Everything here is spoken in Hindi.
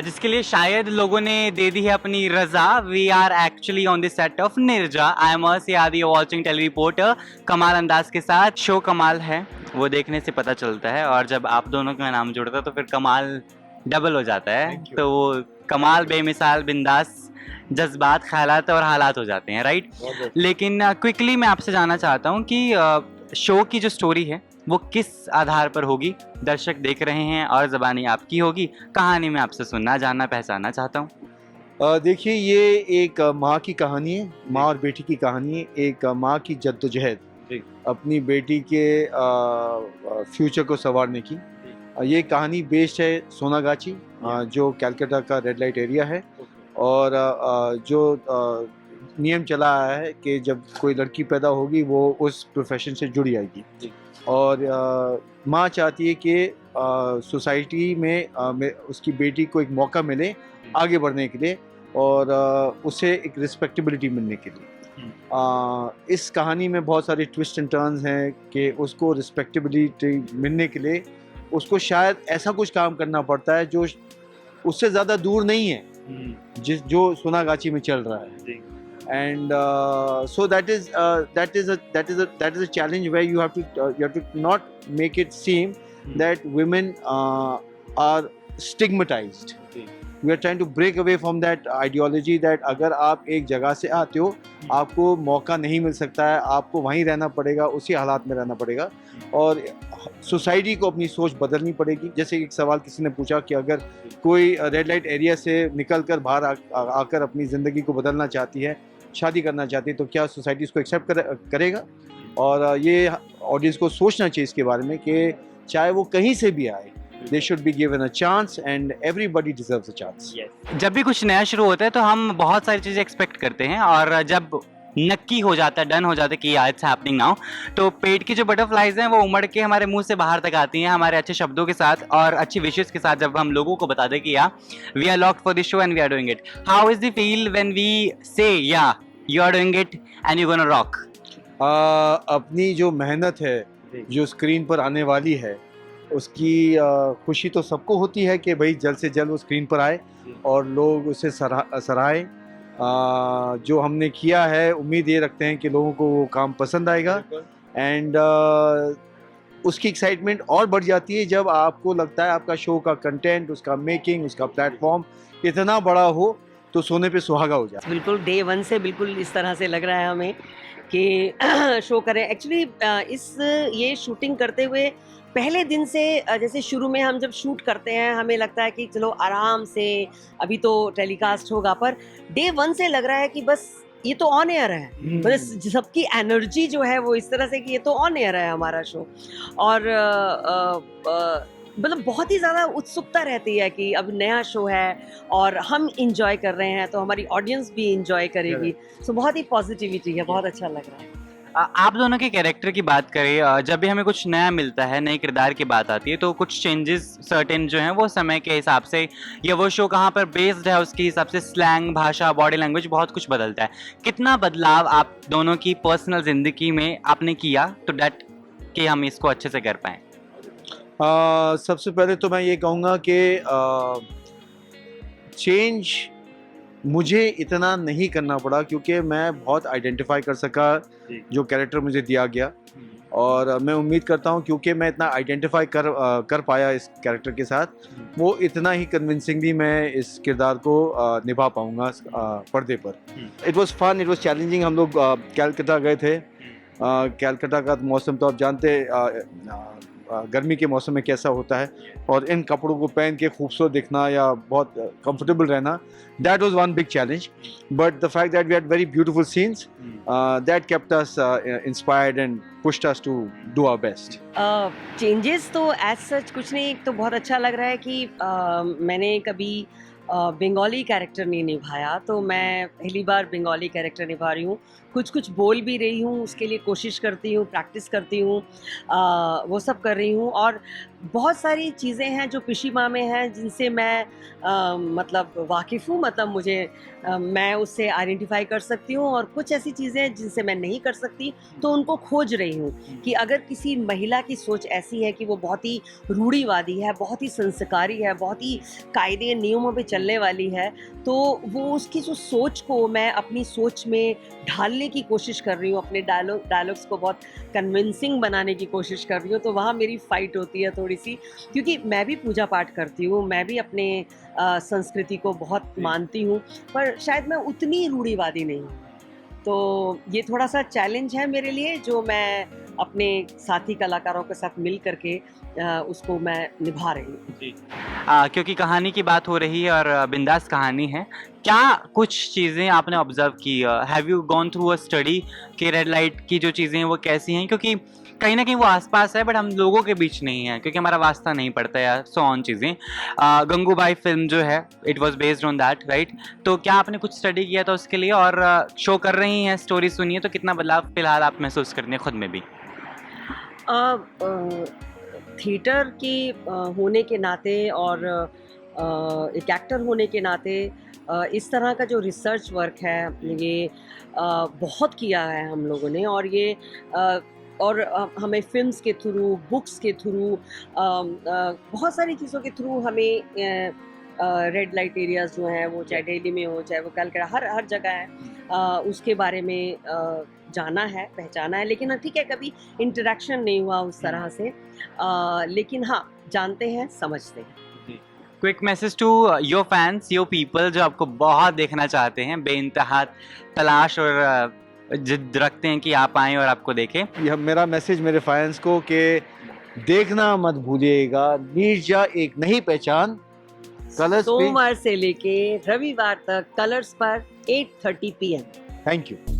जिसके लिए शायद लोगों ने दे दी है अपनी रजा। We are actually on the set of Neerja. I am सियादी वॉचिंग टेली रिपोर्टर कमाल अंदाज के साथ। शो कमाल है, वो देखने से पता चलता है, और जब आप दोनों का नाम जुड़ता है तो फिर कमाल डबल हो जाता है। तो वो कमाल बेमिसाल बिंदास जज्बात ख्यालात और हालात हो जाते हैं, राइट। लेकिन क्विकली मैं आपसे जानना चाहता हूँ कि शो की जो स्टोरी है वो किस आधार पर होगी, दर्शक देख रहे हैं और ज़बानी आपकी होगी। कहानी में आपसे सुनना, जानना, पहचानना चाहता हूँ। देखिए, ये एक माँ की कहानी है, माँ और बेटी की कहानी है। एक माँ की जद्दोजहद अपनी बेटी के फ्यूचर को संवारने की। ये कहानी बेस्ड है सोनागाची, जो कलकत्ता का रेड लाइट एरिया है। और जो नियम चला आया है कि जब कोई लड़की पैदा होगी वो उस प्रोफेशन से जुड़ जाएगी। और माँ चाहती है कि सोसाइटी में उसकी बेटी को एक मौका मिले आगे बढ़ने के लिए, और उसे एक रिस्पेक्टेबिलिटी मिलने के लिए। इस कहानी में बहुत सारे ट्विस्ट एंड टर्न्स हैं कि उसको रिस्पेक्टेबिलिटी मिलने के लिए उसको शायद ऐसा कुछ काम करना पड़ता है जो उससे ज़्यादा दूर नहीं है, जो सोनागाची में चल रहा है। And so that is a challenge where you have to not make it seem that women are stigmatized. We are trying to break away from that ideology that अगर आप एक जगह से आते हो आपको मौका नहीं मिल सकता है, आपको वहीं रहना पड़ेगा, उसी हालात में रहना पड़ेगा, और सोसाइटी को अपनी सोच बदलनी पड़ेगी। जैसे एक सवाल किसी ने पूछा कि अगर कोई रेड लाइट एरिया से निकलकर बाहर आकर अपनी ज़िंदगी को बदलना चाहती है, शादी करना चाहती है, तो क्या सोसाइटी इसको एक्सेप्ट करेगा? और ये ऑडियंस को सोचना चाहिए इसके बारे में कि चाहे वो कहीं से भी आए, they should be given a chance and everybody deserves a chance. जब भी कुछ नया शुरू होता है तो हम बहुत सारी चीज़ें एक्सपेक्ट करते हैं, और जब नक्की हो जाता है, डन हो जाता है कि इट्स हैपनिंग नाउ, तो पेट की जो बटरफ्लाइज हैं वो उमड़ के हमारे मुंह से बाहर तक आती हैं, हमारे अच्छे शब्दों के साथ और अच्छी विशेस के साथ। जब हम लोगों को बता दें कि yeah we are locked for this show and we are doing it, how is the feel when we say yeah you are doing it and you gonna rock? अपनी जो मेहनत है जो स्क्रीन पर आने वाली है उसकी खुशी तो सबको होती है कि भाई जल्द से जल्द वो स्क्रीन पर आए और लोग उसे सराहें। जो हमने किया है उम्मीद ये रखते हैं कि लोगों को वो काम पसंद आएगा, एंड उसकी एक्साइटमेंट और बढ़ जाती है जब आपको लगता है आपका शो का कंटेंट, उसका मेकिंग, उसका प्लेटफॉर्म इतना बड़ा हो तो सोने पे सुहागा हो जाए। बिल्कुल डे वन से बिल्कुल इस तरह से लग रहा है हमें कि शो करें। एक्चुअली ये शूटिंग करते हुए पहले दिन से, जैसे शुरू में हम जब शूट करते हैं हमें लगता है कि चलो आराम से अभी तो टेलीकास्ट होगा, पर डे वन से लग रहा है कि बस ये तो ऑन एयर है। मतलब सबकी एनर्जी जो है वो इस तरह से कि ये तो ऑन एयर है हमारा शो, और मतलब बहुत ही ज़्यादा उत्सुकता रहती है कि अब नया शो है और हम इंजॉय कर रहे हैं तो हमारी ऑडियंस भी इंजॉय करेगी। सो बहुत ही पॉजिटिविटी है, बहुत अच्छा लग रहा है। आप दोनों के कैरेक्टर की बात करें, जब भी हमें कुछ नया मिलता है, नए किरदार की बात आती है, तो कुछ चेंजेस सर्टेन जो हैं वो समय के हिसाब से या वो शो कहाँ पर बेस्ड है उसके हिसाब से स्लैंग, भाषा, बॉडी लैंग्वेज बहुत कुछ बदलता है। कितना बदलाव आप दोनों की पर्सनल ज़िंदगी में आपने किया तो डैट कि हम इसको अच्छे से कर पाएँ? सबसे पहले तो मैं ये कहूँगा कि चेंज मुझे इतना नहीं करना पड़ा क्योंकि मैं बहुत आइडेंटिफाई कर सका जो कैरेक्टर मुझे दिया गया, और मैं उम्मीद करता हूँ क्योंकि मैं इतना आइडेंटिफाई कर पाया इस कैरेक्टर के साथ, वो इतना ही कन्विंसिंगली मैं इस किरदार को निभा पाऊँगा पर्दे पर। It was fun, it was challenging. हम लोग कलकत्ता गए थे। कलकत्ता का मौसम तो आप जानते गर्मी के मौसम में कैसा होता है, और इन कपड़ों को पहन के खूबसूरत दिखना या बहुत कंफर्टेबल रहना, that was one big challenge. But the fact that we had very beautiful scenes that kept us inspired and pushed us to do our best. Changes तो एज सच कुछ नहीं, एक तो बहुत अच्छा लग रहा है कि मैंने कभी बंगाली कैरेक्टर नहीं निभाया, तो मैं पहली बार बंगाली कैरेक्टर निभा रही हूँ। कुछ कुछ बोल भी रही हूँ, उसके लिए कोशिश करती हूँ, प्रैक्टिस करती हूँ, वो सब कर रही हूँ। और बहुत सारी चीज़ें हैं जो पिशिमा में हैं जिनसे मैं मतलब वाकिफ़ हूँ, मतलब मुझे मैं उससे आइडेंटिफाई कर सकती हूँ। और कुछ ऐसी चीज़ें हैं जिनसे मैं नहीं कर सकती, तो उनको खोज रही हूँ कि अगर किसी महिला की सोच ऐसी है कि वो बहुत ही रूढ़िवादी है, बहुत ही संस्कारी है, बहुत ही कायदे नियमों पे चलने वाली है, तो वो उसकी जो सोच को मैं अपनी सोच में ढालने की कोशिश कर रही हूँ, अपने डायलॉग्स को बहुत कन्विंसिंग बनाने की कोशिश कर रही हूँ। तो वहाँ मेरी फ़ाइट होती है थोड़ी सी, क्योंकि मैं भी पूजा पाठ करती हूँ, मैं भी अपने संस्कृति को बहुत मानती हूँ, पर शायद मैं उतनी रूढ़िवादी नहीं हूँ। तो ये थोड़ा सा चैलेंज है मेरे लिए, जो मैं अपने साथी कलाकारों के साथ मिल करके उसको मैं निभा रही हूँ। जी। क्योंकि कहानी की बात हो रही है और बिंदास कहानी है, क्या कुछ चीज़ें आपने ऑब्जर्व की? Have you gone through a study कि रेड लाइट की जो चीज़ें हैं वो कैसी हैं? क्योंकि कहीं न कहीं वो आस-पास है बट हम लोगों के बीच नहीं है, क्योंकि हमारा वास्ता नहीं पड़ता या सो ऑन चीज़ें। गंगूबाई फ़िल्म जो है, it was based on that, right? तो क्या आपने कुछ स्टडी किया था उसके लिए और शो कर रही हैं, स्टोरी सुनी है, तो कितना बदलाव फ़िलहाल आप महसूस करती हैं खुद में भी? थिएटर के होने के नाते और एक एक्टर होने के नाते इस तरह का जो रिसर्च वर्क है ये बहुत किया है हम लोगों ने। और ये और हमें फिल्म्स के थ्रू, बुक्स के थ्रू, बहुत सारी चीज़ों के थ्रू हमें रेड लाइट एरियाज़ जो हैं, वो चाहे दिल्ली में हो, चाहे वो कलकत्ता, हर जगह है, उसके बारे में जाना है, पहचाना है। लेकिन हाँ, ठीक है, कभी इंटरेक्शन नहीं हुआ उस तरह से, लेकिन हाँ, जानते हैं, समझते हैं। Quick message to your fans, your people जो आपको बहुत देखना चाहते हैं, बेइंतहा तलाश और जिद रखते हैं कि आप आएँ और आपको देखें। यह मेरा मैसेज मेरे फैंस को कि देखना मत भूलिएगा, नीरजा एक नई पहचान कलर्स पे। सोमवार से लेके रविवार तक कलर्स पर 8:30 PM। Thank you.